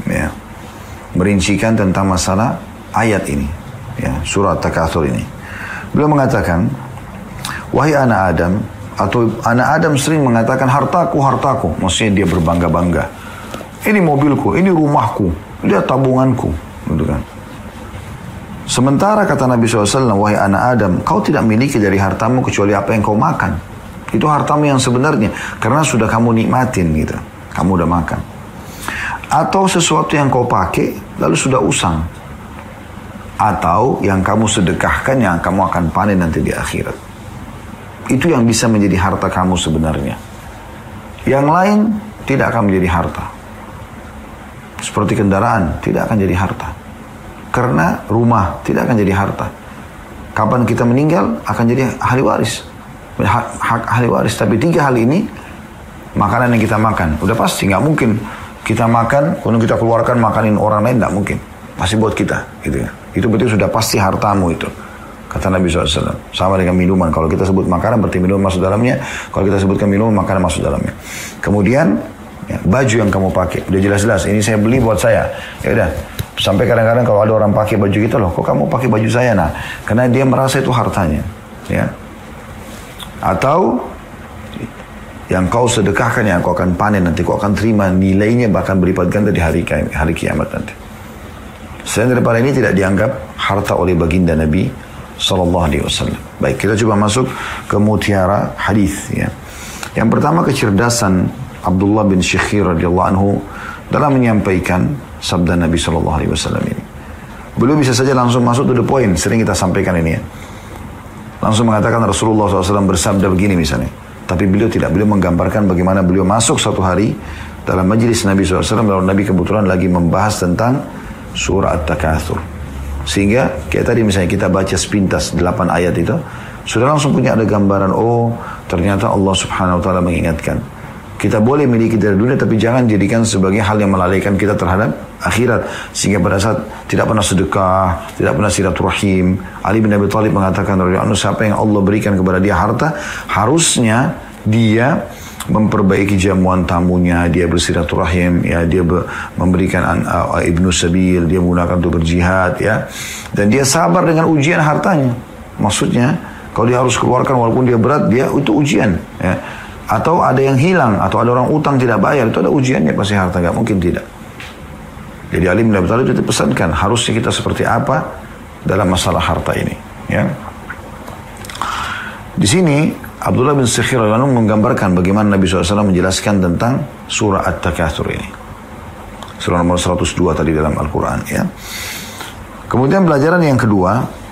ya, merincikan tentang masalah ayat ini, ya, surah Takatsur ini. Beliau mengatakan, Wahai anak Adam, atau anak Adam sering mengatakan hartaku, hartaku. Maksudnya dia berbangga-bangga. Ini mobilku, ini rumahku, lihat tabunganku. Gitu kan. Sementara kata Nabi SAW, wahai anak Adam, kau tidak miliki dari hartamu kecuali apa yang kau makan. Itu hartamu yang sebenarnya. Karena sudah kamu nikmatin gitu. Kamu udah makan. Atau sesuatu yang kau pakai, lalu sudah usang. Atau yang kamu sedekahkan, yang kamu akan panen nanti di akhirat. Itu yang bisa menjadi harta kamu sebenarnya. Yang lain tidak akan menjadi harta. Seperti kendaraan, tidak akan jadi harta. Karena rumah tidak akan jadi harta. Kapan kita meninggal akan jadi ahli waris. Hak ahli waris. Tapi 3 hal ini, makanan yang kita makan. Udah pasti, nggak mungkin kita makan, kemudian kita keluarkan makanin orang lain, nggak mungkin. Pasti buat kita. Gitu ya. Itu berarti sudah pasti hartamu itu. Kata Nabi SAW. Sama dengan minuman. Kalau kita sebut makanan, berarti minuman masuk dalamnya. Kalau kita sebutkan minuman, makanan masuk dalamnya. Kemudian, ya, baju yang kamu pakai. Udah jelas-jelas. Ini saya beli buat saya. Ya udah. Sampai kadang-kadang kalau ada orang pakai baju kita, loh, kok kamu pakai baju saya? Nah, karena dia merasa itu hartanya. Ya. Atau yang kau sedekahkan, yang kau akan panen nanti, kau akan terima nilainya bahkan berlipat ganda di hari kiamat nanti. Selain daripada ini tidak dianggap harta oleh baginda Nabi SAW. Baik, kita coba masuk ke mutiara hadis. Ya. Yang pertama, kecerdasan Abdullah bin Syikhir radhiyallahu anhu dalam menyampaikan sabda Nabi SAW ini. Beliau bisa saja langsung masuk to the point, sering kita sampaikan ini ya. Langsung mengatakan Rasulullah SAW bersabda begini misalnya. Tapi beliau tidak, beliau menggambarkan bagaimana beliau masuk satu hari dalam majelis Nabi SAW, lalu Nabi kebetulan lagi membahas tentang surah At-Takatsur. Sehingga kayak tadi misalnya kita baca sepintas 8 ayat itu, sudah langsung punya ada gambaran, oh ternyata Allah Subhanahu Wa Taala mengingatkan. Kita boleh miliki dari dunia, tapi jangan jadikan sebagai hal yang melalaikan kita terhadap akhirat. Sehingga pada saat tidak pernah sedekah, tidak pernah silaturahim. Ali bin Abi Thalib mengatakan, siapa yang Allah berikan kepada dia harta, harusnya dia memperbaiki jamuan tamunya, dia bersilaturahim, ya, dia memberikan ibnu sabil, dia menggunakan untuk berjihad, ya, dan dia sabar dengan ujian hartanya. Maksudnya, kalau dia harus keluarkan walaupun dia berat, dia itu ujian, ya. Atau ada yang hilang, atau ada orang utang tidak bayar, itu ada ujiannya pasti harta, nggak mungkin tidak. Jadi Ali bin Abi Thalib itu dipesankan, harusnya kita seperti apa dalam masalah harta ini, ya. Di sini Abdullah bin Syikhir menggambarkan bagaimana Nabi SAW menjelaskan tentang surah At-Takatsur ini. Surah nomor 102 tadi dalam Al-Quran, ya. Kemudian pelajaran yang kedua,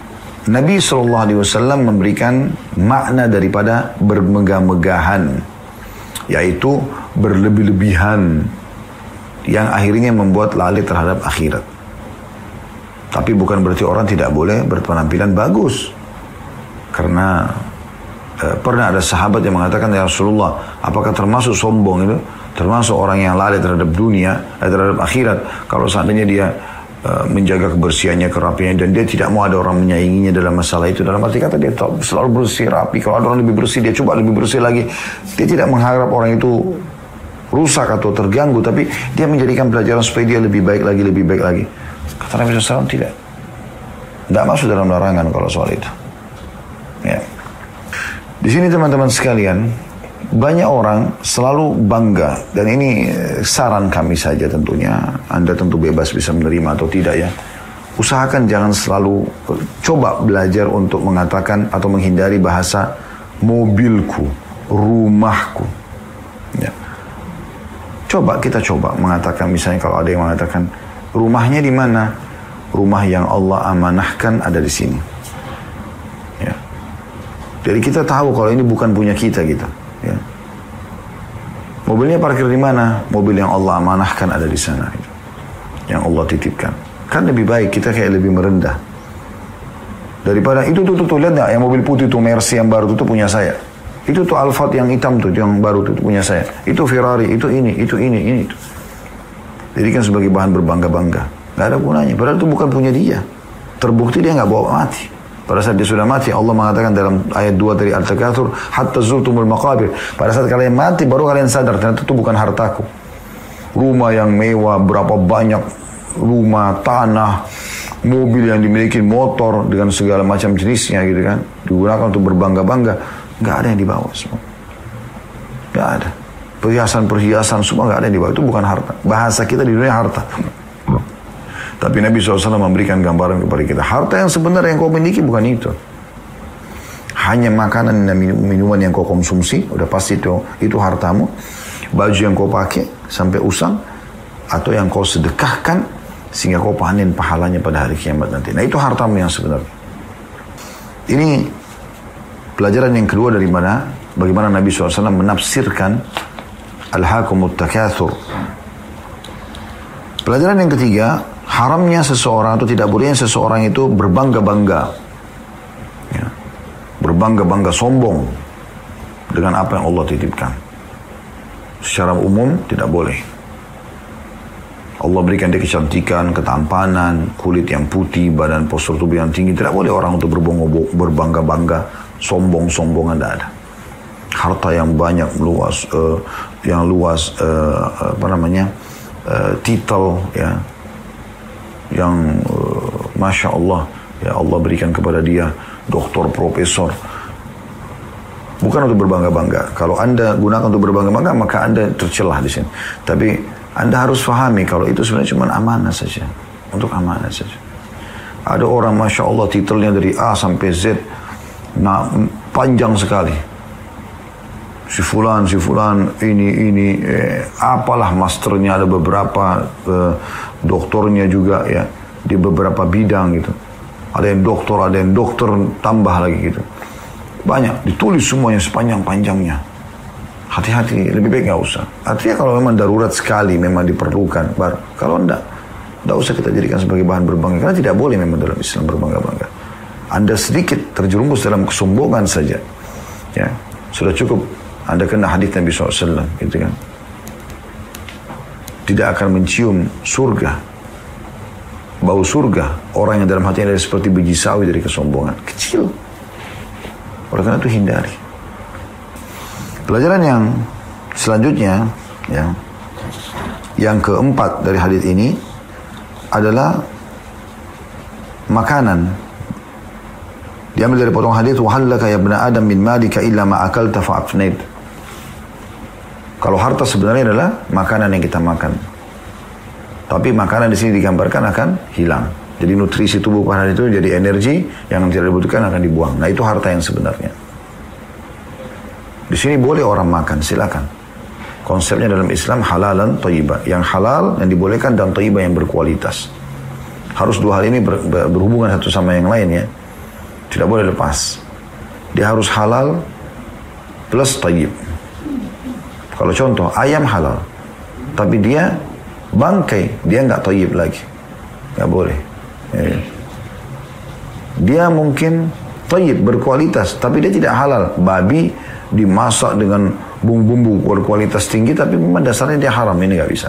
Nabi SAW memberikan makna daripada bermegah-megahan, yaitu berlebih-lebihan, yang akhirnya membuat lalai terhadap akhirat. Tapi bukan berarti orang tidak boleh berpenampilan bagus. Karena pernah ada sahabat yang mengatakan, ya Rasulullah, apakah termasuk sombong itu? Termasuk orang yang lalai terhadap dunia, terhadap akhirat, kalau seandainya dia menjaga kebersihannya, kerapiannya, dan dia tidak mau ada orang menyainginya dalam masalah itu. Dalam arti kata dia selalu bersih, rapi. Kalau ada orang lebih bersih, dia coba lebih bersih lagi. Dia tidak mengharap orang itu rusak atau terganggu, tapi dia menjadikan pelajaran supaya dia lebih baik lagi, lebih baik lagi. Kata Nabi SAW tidak masuk dalam larangan kalau soal itu. Ya. Di sini teman-teman sekalian, banyak orang selalu bangga, dan ini saran kami saja tentunya, Anda tentu bebas bisa menerima atau tidak ya. Usahakan jangan selalu coba belajar untuk mengatakan atau menghindari bahasa mobilku, rumahku. Ya. Kita coba mengatakan, misalnya kalau ada yang mengatakan rumahnya di mana? Rumah yang Allah amanahkan ada di sini. Ya. Jadi kita tahu kalau ini bukan punya kita gitu. Ya. Mobilnya parkir di mana? Mobil yang Allah amanahkan ada di sana, yang Allah titipkan. Kan lebih baik, kita kayak lebih merendah daripada itu tuh lihat nggak, yang mobil putih tuh Mercy yang baru tuh punya saya. Itu tuh Alphard yang hitam tuh yang baru tuh punya saya. Itu Ferrari, itu ini. Jadi kan sebagai bahan berbangga-bangga, nggak ada gunanya. Padahal itu bukan punya dia. Terbukti dia nggak bawa mati. Pada saat dia sudah mati, Allah mengatakan dalam ayat 2 dari Al-Takatsur, hatta zurtumul maqabir. Pada saat kalian mati, baru kalian sadar, ternyata itu bukan hartaku. Rumah yang mewah, berapa banyak rumah, tanah, mobil yang dimiliki, motor, dengan segala macam jenisnya gitu kan. Digunakan untuk berbangga-bangga. Nggak ada yang dibawa semua. Nggak ada. Perhiasan-perhiasan semua nggak ada yang dibawa. Itu bukan harta. Bahasa kita di dunia harta. Tapi Nabi SAW memberikan gambaran kepada kita. Harta yang sebenarnya yang kau miliki bukan itu. Hanya makanan dan minuman yang kau konsumsi. Udah pasti itu hartamu. Baju yang kau pakai sampai usang. Atau yang kau sedekahkan. Sehingga kau panen pahalanya pada hari kiamat nanti. Nah itu hartamu yang sebenarnya. Ini pelajaran yang kedua dari mana? Bagaimana Nabi SAW menafsirkan Alhaakumut Takatsur. Pelajaran yang ketiga, haramnya seseorang atau tidak bolehnya seseorang itu berbangga-bangga. Ya. Berbangga-bangga, sombong dengan apa yang Allah titipkan. Secara umum tidak boleh. Allah berikan dia kecantikan, ketampanan, kulit yang putih, badan postur tubuh yang tinggi. Tidak boleh orang untuk berbangga-bangga, sombong-sombongan, tidak ada. Harta yang banyak, titel, ya, yang masya Allah, ya Allah berikan kepada dia doktor, profesor. Bukan untuk berbangga-bangga. Kalau Anda gunakan untuk berbangga-bangga, maka Anda tercelah di sini. Tapi Anda harus pahami kalau itu sebenarnya cuma amanah saja, untuk amanah saja. Ada orang masya Allah titelnya dari A sampai Z, nah panjang sekali. Si fulan, ini, apalah masternya, ada beberapa doktornya juga ya, di beberapa bidang gitu. Ada yang doktor tambah lagi gitu. Banyak, ditulis semuanya sepanjang-panjangnya. Hati-hati, lebih baik nggak usah. Artinya kalau memang darurat sekali, memang diperlukan, baru. Kalau enggak usah kita jadikan sebagai bahan berbangga. Karena tidak boleh memang dalam Islam berbangga-bangga. Anda sedikit terjerumus dalam kesombongan saja, ya sudah cukup. Anda kena hadis Nabi SAW, gitu kan. Tidak akan mencium surga, bau surga, orang yang dalam hatinya ada seperti biji sawi dari kesombongan. Kecil. Oleh karena itu hindari. Pelajaran yang selanjutnya, ya, yang keempat dari hadis ini adalah makanan. Diambil dari potong hadis, wahallaka ya ibna Adam min malika illa ma akalta fa'afnaid. Kalau harta sebenarnya adalah makanan yang kita makan. Tapi makanan di sini digambarkan akan hilang. Jadi nutrisi tubuh pada hari itu jadi energi yang tidak dibutuhkan akan dibuang. Nah itu harta yang sebenarnya. Di sini boleh orang makan, silakan. Konsepnya dalam Islam halalan thayyibah. Yang halal yang dibolehkan dan thayyibah yang berkualitas. Harus dua hal ini berhubungan satu sama yang lain ya. Tidak boleh lepas. Dia harus halal plus thayyib. Kalau contoh, ayam halal. Tapi dia bangkai, dia nggak thayyib lagi. Nggak boleh. Dia mungkin thayyib, berkualitas. Tapi dia tidak halal. Babi dimasak dengan bumbu-bumbu berkualitas tinggi, tapi memang dasarnya dia haram. Ini nggak bisa.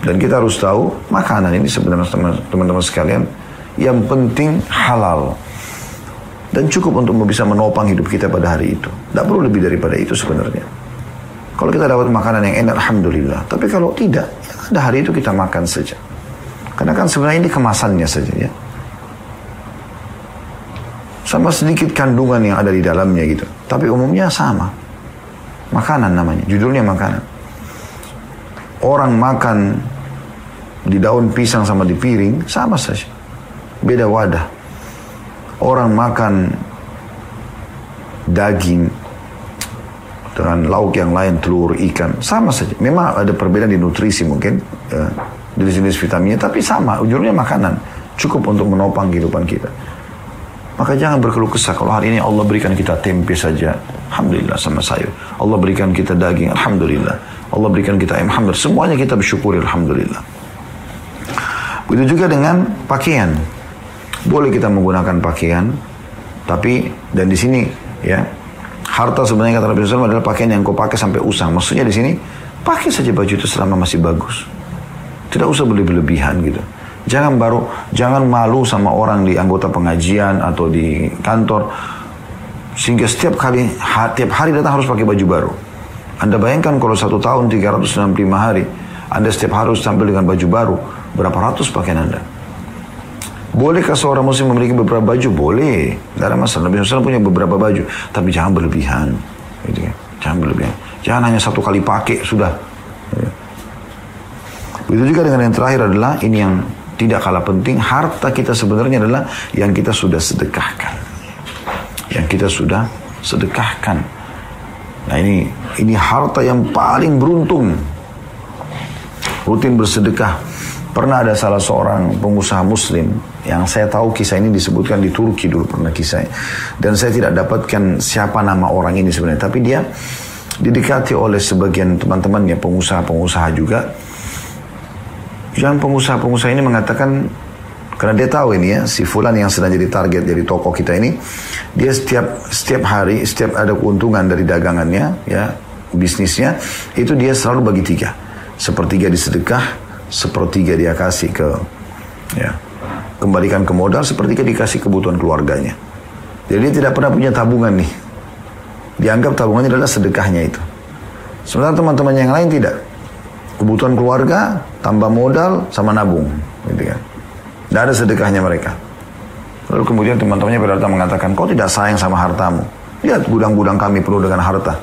Dan kita harus tahu, makanan ini sebenarnya teman-teman sekalian, yang penting halal. Dan cukup untuk bisa menopang hidup kita pada hari itu. Tidak perlu lebih daripada itu sebenarnya. Kalau kita dapat makanan yang enak, alhamdulillah. Tapi kalau tidak, ya pada hari itu kita makan saja. Karena kan sebenarnya ini kemasannya saja ya. Sama sedikit kandungan yang ada di dalamnya gitu. Tapi umumnya sama. Makanan namanya, judulnya makanan. Orang makan di daun pisang sama di piring, sama saja. Beda wadah. Orang makan daging dengan lauk yang lain, telur, ikan, sama saja. Memang ada perbedaan di nutrisi mungkin, dari jenis vitaminnya, tapi sama, ujungnya makanan. Cukup untuk menopang kehidupan kita. Maka jangan berkeluh kesah. Kalau hari ini Allah berikan kita tempe saja, alhamdulillah, sama sayur. Allah berikan kita daging, alhamdulillah. Allah berikan kita ayam, alhamdulillah. Semuanya kita bersyukuri, alhamdulillah. Begitu juga dengan pakaian. Boleh kita menggunakan pakaian, tapi dan di sini ya harta sebenarnya kata Nabi SAW adalah pakaian yang kau pakai sampai usang. Maksudnya di sini pakai saja baju itu selama masih bagus. Tidak usah berlebihan gitu. Jangan malu sama orang di anggota pengajian atau di kantor sehingga setiap hari datang harus pakai baju baru. Anda bayangkan kalau 1 tahun 365 hari Anda setiap hari harus tampil dengan baju baru, berapa ratus pakaian Anda? Bolehkah seorang muslim memiliki beberapa baju? Boleh. Tidak ada masalah. Nabi SAW punya beberapa baju. Tapi jangan berlebihan. Gitu kan? Jangan berlebihan. Jangan hanya satu kali pakai, sudah. Begitu juga dengan yang terakhir adalah, ini yang tidak kalah penting, harta kita sebenarnya adalah yang kita sudah sedekahkan. Yang kita sudah sedekahkan. Nah ini harta yang paling beruntung. Rutin bersedekah. Pernah ada salah seorang pengusaha muslim, yang saya tahu kisah ini disebutkan di Turki dulu pernah kisahnya. Dan saya tidak dapatkan siapa nama orang ini sebenarnya. Tapi dia didekati oleh sebagian teman-temannya, pengusaha-pengusaha juga. Yang pengusaha-pengusaha ini mengatakan, karena dia tahu ini ya, si fulan yang sedang jadi target, jadi tokoh kita ini, dia setiap hari, setiap ada keuntungan dari dagangannya, ya bisnisnya, itu dia selalu bagi 3. Sepertiga disedekah, sepertiga dia kasih ke, ya, kembalikan ke modal, sepertiga dikasih kebutuhan keluarganya. Jadi dia tidak pernah punya tabungan nih. Dianggap tabungannya adalah sedekahnya itu. Sementara teman-teman yang lain tidak. Kebutuhan keluarga, tambah modal, sama nabung. Gitu kan. Tidak ada sedekahnya mereka. Lalu kemudian teman-temannya pada datang mengatakan, kau tidak sayang sama hartamu. Lihat gudang-gudang kami penuh dengan harta.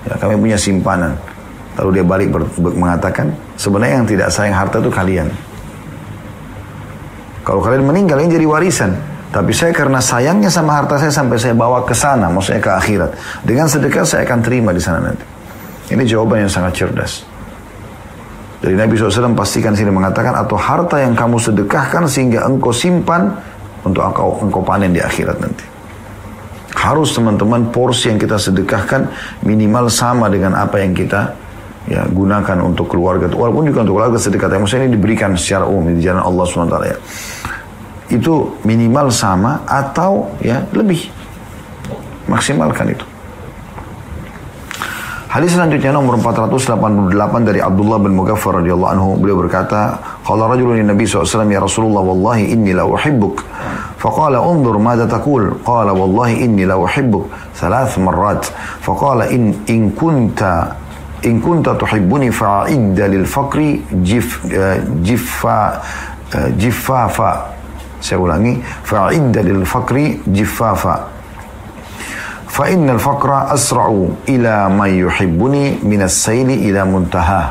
Ya, kami punya simpanan. Lalu dia balik mengatakan, sebenarnya yang tidak sayang harta itu kalian. Kalau kalian meninggal, ini jadi warisan. Tapi saya karena sayangnya sama harta saya sampai saya bawa ke sana, maksudnya ke akhirat. Dengan sedekah saya akan terima di sana nanti. Ini jawaban yang sangat cerdas. Jadi Nabi SAW pastikan sini mengatakan, atau harta yang kamu sedekahkan sehingga engkau simpan untuk engkau panen di akhirat nanti. Harus teman-teman porsi yang kita sedekahkan minimal sama dengan apa yang kita ya gunakan untuk keluarga. Walaupun juga untuk keluarga sedekah, maksudnya ini diberikan secara umum di jalan Allah SWT ya. Itu minimal sama atau ya lebih. Maksimalkan itu. Hadis selanjutnya nomor 488 dari Abdullah bin Mughaffar radhiyallahu anhu, beliau berkata, qala rajulun lin Nabi SAW, ya Rasulullah wallahi inni la uhibbuk. Faqala unzur madza taqul. Qala wallahi inni la uhibbuk 3 marrat. Faqala in kunta tuhibbuni fa'idda lil faqri jiffafa. Saya ulangi, fa'idda lil faqri jiffafa. فَإِنَّ الْفَقْرَ أَسْرَعُ إِلَى مَنْ يُحِبُّنِي مِنَ السَّيْلِ إِلَى مُنْتَهَا.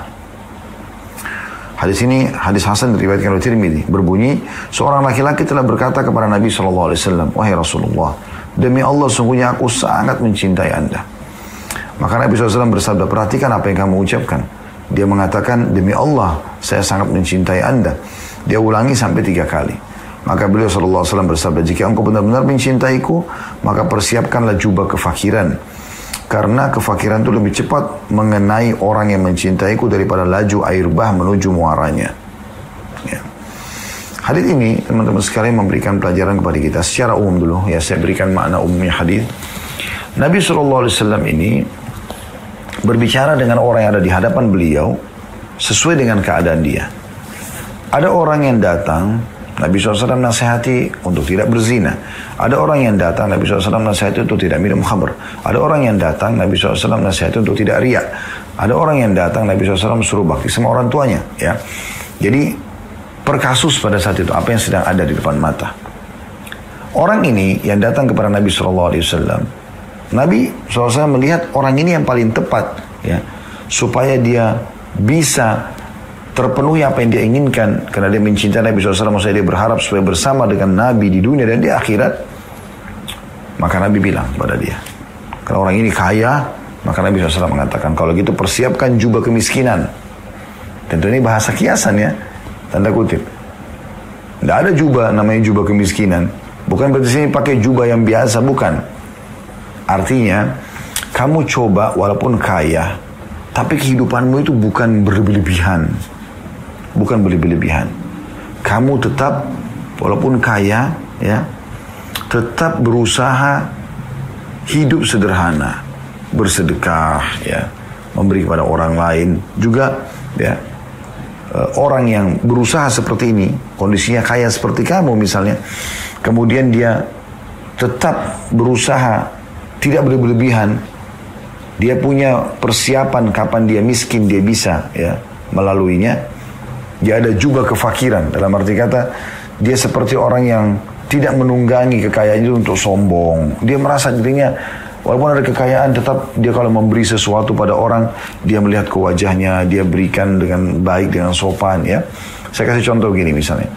Hadis ini, hadis Hasan diriwayatkan oleh Tirmidzi, berbunyi, seorang laki-laki telah berkata kepada Nabi SAW, wahai Rasulullah, demi Allah sungguhnya aku sangat mencintai Anda. Maka Nabi SAW bersabda, perhatikan apa yang kamu ucapkan. Dia mengatakan, demi Allah saya sangat mencintai Anda. Dia ulangi sampai 3 kali. Maka beliau SAW bersabda, jika engkau benar-benar mencintaiku, maka persiapkanlah jubah kefakiran. Karena kefakiran itu lebih cepat mengenai orang yang mencintaiku daripada laju air bah menuju muaranya. Ya. Hadis ini, teman-teman sekalian, memberikan pelajaran kepada kita secara umum dulu. Ya, saya berikan makna umumnya hadis. Nabi SAW ini berbicara dengan orang yang ada di hadapan beliau sesuai dengan keadaan dia. Ada orang yang datang, Nabi SAW nasihati untuk tidak berzina. Ada orang yang datang, Nabi SAW nasihati untuk tidak minum khamr. Ada orang yang datang, Nabi SAW nasihati untuk tidak riya. Ada orang yang datang, Nabi SAW suruh bakti sama orang tuanya. Ya. Jadi, per kasus pada saat itu, apa yang sedang ada di depan mata. Orang ini yang datang kepada Nabi SAW, Nabi SAW melihat orang ini yang paling tepat, ya, supaya dia bisa terpenuhi apa yang dia inginkan, karena dia mencintai Nabi SAW, maksudnya dia berharap supaya bersama dengan Nabi di dunia dan di akhirat. Maka Nabi bilang kepada dia, karena orang ini kaya, maka Nabi SAW mengatakan, kalau gitu persiapkan jubah kemiskinan. Tentu ini bahasa kiasan ya, tanda kutip. Tidak ada jubah namanya jubah kemiskinan. Bukan berarti sini pakai jubah yang biasa, bukan. Artinya, kamu coba walaupun kaya, tapi kehidupanmu itu bukan berlebihan. Bukan berlebihan. Kamu tetap walaupun kaya, ya, tetap berusaha hidup sederhana, bersedekah, ya, memberi kepada orang lain. Juga, ya, orang yang berusaha seperti ini, kondisinya kaya seperti kamu misalnya, kemudian dia tetap berusaha tidak berlebihan. Dia punya persiapan kapan dia miskin dia bisa, ya, melaluinya. Dia ada juga kefakiran, dalam arti kata Dia seperti orang yang tidak menunggangi kekayaan itu untuk sombong. Dia merasa dirinya walaupun ada kekayaan, tetap dia kalau memberi sesuatu pada orang, dia melihat ke wajahnya, dia berikan dengan baik, dengan sopan ya. Saya kasih contoh gini misalnya.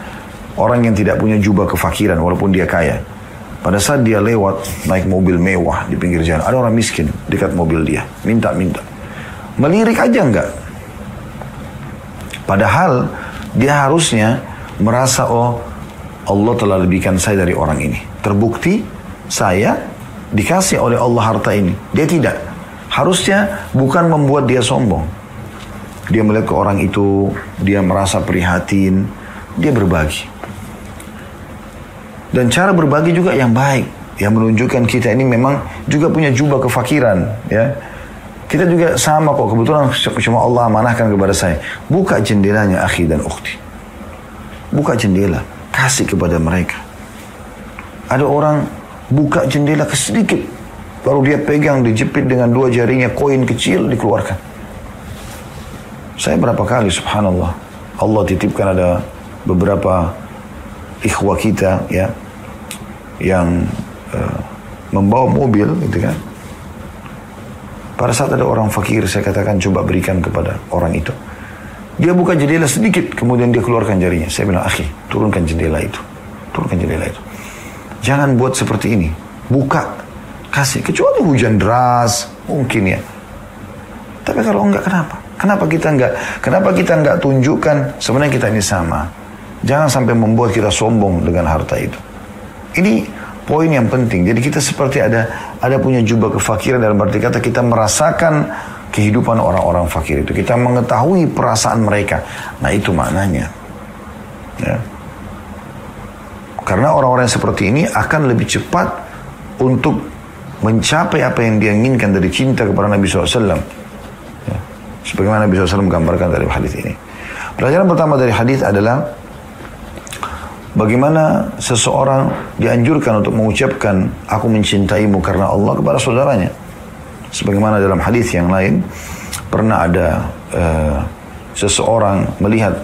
Orang yang tidak punya jubah kefakiran walaupun dia kaya. Pada saat dia lewat naik mobil mewah di pinggir jalan, ada orang miskin dekat mobil dia, minta-minta. Melirik aja enggak. Padahal dia harusnya merasa, oh Allah telah lebihkan saya dari orang ini. Terbukti saya dikasih oleh Allah harta ini. Dia tidak. Harusnya bukan membuat dia sombong. Dia melihat ke orang itu, dia merasa prihatin, dia berbagi. Dan cara berbagi juga yang baik, yang menunjukkan kita ini memang juga punya jubah kefakiran, ya. Kita juga sama kok, kebetulan cuma Allah amanahkan kepada saya. Buka jendelanya akhi dan ukhti. Buka jendela, kasih kepada mereka. Ada orang buka jendela sedikit, baru dia pegang, dijepit dengan 2 jarinya, koin kecil dikeluarkan. Saya berapa kali, subhanallah, Allah titipkan ada beberapa ikhwah kita ya yang membawa mobil gitu kan. Pada saat ada orang fakir, saya katakan coba berikan kepada orang itu. Dia buka jendela sedikit, kemudian dia keluarkan jarinya. Saya bilang, akhi, turunkan jendela itu. Turunkan jendela itu. Jangan buat seperti ini. Buka, kasih. Kecuali hujan deras, mungkin ya. Tapi kalau enggak, kenapa? Kenapa kita enggak tunjukkan sebenarnya kita ini sama? Jangan sampai membuat kita sombong dengan harta itu. Ini poin yang penting. Jadi kita seperti ada punya jubah kefakiran, dalam arti kata kita merasakan kehidupan orang-orang fakir itu. Kita mengetahui perasaan mereka. Nah itu maknanya. Ya. Karena orang-orang yang seperti ini akan lebih cepat untuk mencapai apa yang dia inginkan dari cinta kepada Nabi SAW. Ya. Sebagaimana Nabi SAW menggambarkan dari hadis ini. Pelajaran pertama dari hadis adalah bagaimana seseorang dianjurkan untuk mengucapkan aku mencintaimu karena Allah kepada saudaranya. Sebagaimana dalam hadis yang lain, pernah ada seseorang melihat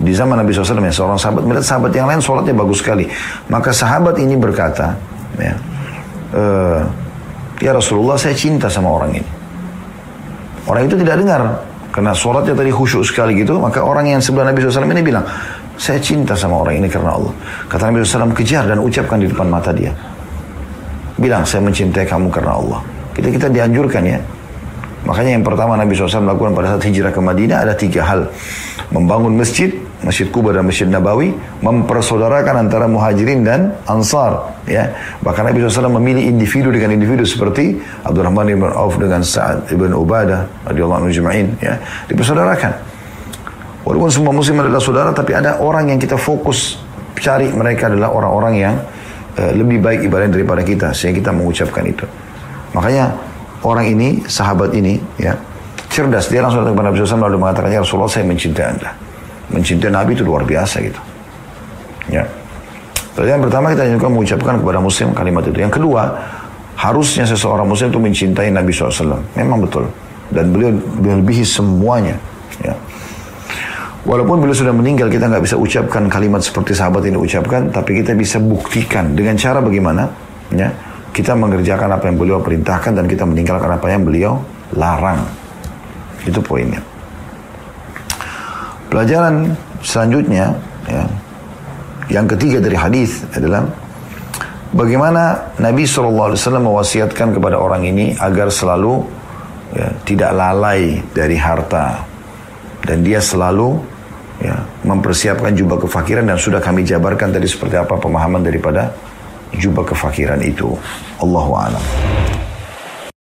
di zaman Nabi SAW, seorang sahabat melihat sahabat yang lain sholatnya bagus sekali. Maka sahabat ini berkata, ya Rasulullah, saya cinta sama orang ini. Orang itu tidak dengar, karena sholatnya tadi khusyuk sekali gitu. Maka orang yang sebelah Nabi SAW ini bilang, saya cinta sama orang ini karena Allah. Kata Nabi SAW, kejar dan ucapkan di depan mata dia. Bilang, saya mencintai kamu karena Allah. Kita dianjurkan ya. Makanya yang pertama Nabi SAW melakukan pada saat hijrah ke Madinah ada 3 hal. Membangun masjid, Masjid Quba dan Masjid Nabawi. Mempersaudarakan antara muhajirin dan ansar. Ya. Bahkan Nabi SAW memilih individu dengan individu seperti Abdurrahman ibn Auf dengan Sa'ad ibn Ubadah radhiyallahu anhu ajma'in. Ya. Dipersaudarakan. Walaupun semua muslim adalah saudara, tapi ada orang yang kita fokus cari, mereka adalah orang-orang yang lebih baik ibadah daripada kita, sehingga kita mengucapkan itu. Makanya orang ini, sahabat ini, ya cerdas. Dia langsung datang kepada Nabi SAW lalu mengatakan, ya Rasulullah, saya mencintai Anda. Mencintai Nabi itu luar biasa gitu. Ya. Yang pertama kita juga mengucapkan kepada muslim kalimat itu. Yang kedua, harusnya seseorang muslim itu mencintai Nabi SAW. Memang betul. Dan beliau melebihi semuanya. Ya. Walaupun beliau sudah meninggal, kita nggak bisa ucapkan kalimat seperti sahabat ini ucapkan, tapi kita bisa buktikan dengan cara bagaimana? Ya, kita mengerjakan apa yang beliau perintahkan dan kita meninggalkan apa yang beliau larang. Itu poinnya. Pelajaran selanjutnya, ya, yang ketiga dari hadis adalah bagaimana Nabi SAW mewasiatkan kepada orang ini agar selalu tidak lalai dari harta, dan dia selalu mempersiapkan jubah kefakiran, dan sudah kami jabarkan tadi seperti apa pemahaman daripada jubah kefakiran itu. Allahu a'lam.